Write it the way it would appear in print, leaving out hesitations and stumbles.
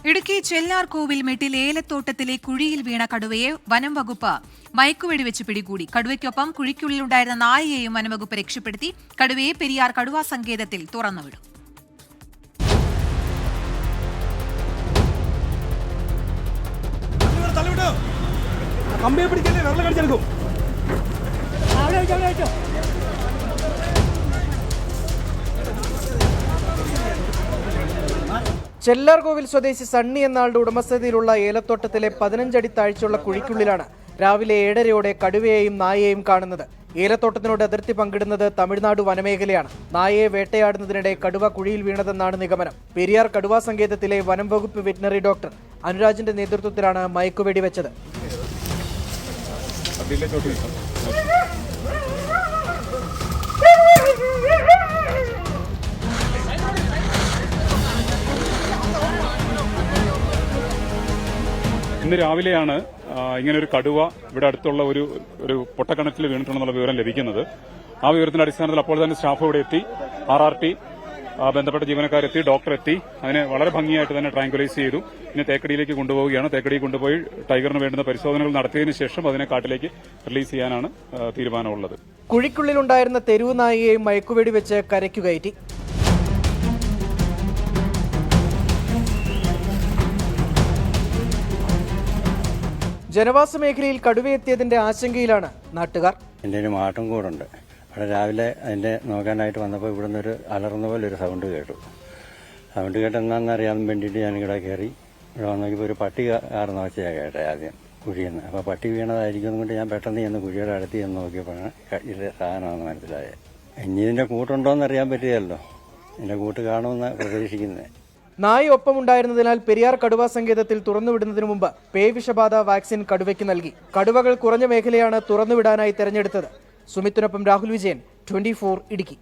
ഇടുക്കി ചെല്ലാർകോവിൽ മെട്ടിൽ ഏലത്തോട്ടത്തിലെ കുഴിയിൽ വീണ കടുവയെ വനം വകുപ്പ് മയക്കുവെടിവെച്ച് പിടികൂടി. കടുവയ്ക്കൊപ്പം കുഴിക്കുള്ളിലുണ്ടായിരുന്ന നായയെയും വനംവകുപ്പ് രക്ഷപ്പെടുത്തി. കടുവയെ പെരിയാർ കടുവാ സങ്കേതത്തിൽ തുറന്നുവിടും. ചെല്ലാർകോവിൽ സ്വദേശി സണ്ണി എന്നാളുടെ ഉടമസ്ഥതയിലുള്ള ഏലത്തോട്ടത്തിലെ 15 അടി താഴ്ചയുള്ള കുഴിക്കുള്ളിലാണ് രാവിലെ 7:30 കടുവയെയും നായയെയും കാണുന്നത്. ഏലത്തോട്ടത്തിനോട് അതിർത്തി പങ്കിടുന്നത് തമിഴ്നാട് വനമേഖലയാണ്. നായയെ വേട്ടയാടുന്നതിനിടെ കടുവ കുഴിയിൽ വീണതെന്നാണ് നിഗമനം. പെരിയാർ കടുവാ സങ്കേതത്തിലെ വനം വകുപ്പ് വെറ്റിനറി ഡോക്ടർ അനുരാജിന്റെ നേതൃത്വത്തിലാണ് മയക്കുവെടി വെച്ചത്. ഇന്ന് രാവിലെയാണ് ഇങ്ങനൊരു കടുവ ഇവിടെ അടുത്തുള്ള ഒരു പൊട്ടക്കിണറ്റിൽ വീണിട്ടുണ്ടെന്നുള്ള വിവരം ലഭിക്കുന്നത്. ആ വിവരത്തിന്റെ അടിസ്ഥാനത്തിൽ അപ്പോൾ തന്നെ സ്റ്റാഫ് ഇവിടെ എത്തി, RRT ബന്ധപ്പെട്ട ജീവനക്കാരെത്തി, ഡോക്ടർ എത്തി. അതിനെ വളരെ ഭംഗിയായിട്ട് തന്നെ ട്രാങ്കുലൈസ് ചെയ്തു. ഇനി തേക്കടിയിലേക്ക് കൊണ്ടുപോവുകയാണ്. തേക്കടി കൊണ്ടുപോയി ടൈഗറിന് വേണ്ടുന്ന പരിശോധനകൾ നടത്തിയതിനു ശേഷം അതിനെ കാട്ടിലേക്ക് റിലീസ് ചെയ്യാനാണ് തീരുമാനമുള്ളത്. കുഴിക്കുള്ളിലുണ്ടായിരുന്ന തെരുവ് നായയെയും മയക്കുവെടി വെച്ച് കരയ്ക്കു കയറ്റി. ജനവാസ മേഖലയിൽ കടുവയെത്തിയതിന്റെ ആശങ്കയിലാണ് നാട്ടുകാർ. എൻ്റെ ഒരു മാട്ടും കൂടുണ്ട്. അവിടെ രാവിലെ അതിൻ്റെ നോക്കാനായിട്ട് വന്നപ്പോൾ ഇവിടുന്ന് ഒരു അലർന്ന പോലെ ഒരു സൗണ്ട് കേട്ടു. സൗണ്ട് കേട്ട് എന്താണെന്ന് അറിയാൻ വേണ്ടിയിട്ട് ഞാനിവിടെ കയറി. ഇവിടെ വന്ന് നോക്കിയപ്പോൾ ഒരു പട്ടി കാർന്ന് വെച്ചാൽ കേട്ടെ ആദ്യം കുഴിയെന്ന്. അപ്പോൾ പട്ടി വീണതായിരിക്കും കൊണ്ട് ഞാൻ പെട്ടെന്ന് ചെന്ന് കുഴിയുടെ അടുത്ത് ചെന്ന് നോക്കിയപ്പോഴാണ് ഇത് സാധനമാണെന്ന് മനസ്സിലായത്. ഇനി ഇതിൻ്റെ കൂട്ടുണ്ടോയെന്ന് അറിയാൻ പറ്റിയല്ലോ. ഇതിൻ്റെ കൂട്ട് കാണുമെന്ന് പ്രതീക്ഷിക്കുന്നത്. നായ ഒപ്പമുണ്ടായിരുന്നതിനാൽ പെരിയാർ കടുവാ സങ്കേതത്തിൽ തുറന്നുവിടുന്നതിനു മുമ്പ് പേവിഷബാധ വാക്സിൻ കടുവയ്ക്ക് നൽകി. കടുവകൾ കുറഞ്ഞ മേഖലയാണ് തുറന്നുവിടാനായി തെരഞ്ഞെടുത്തത്. സുമിത്തിനൊപ്പം രാഹുൽ വിജയൻ, 24 ഇടുക്കി.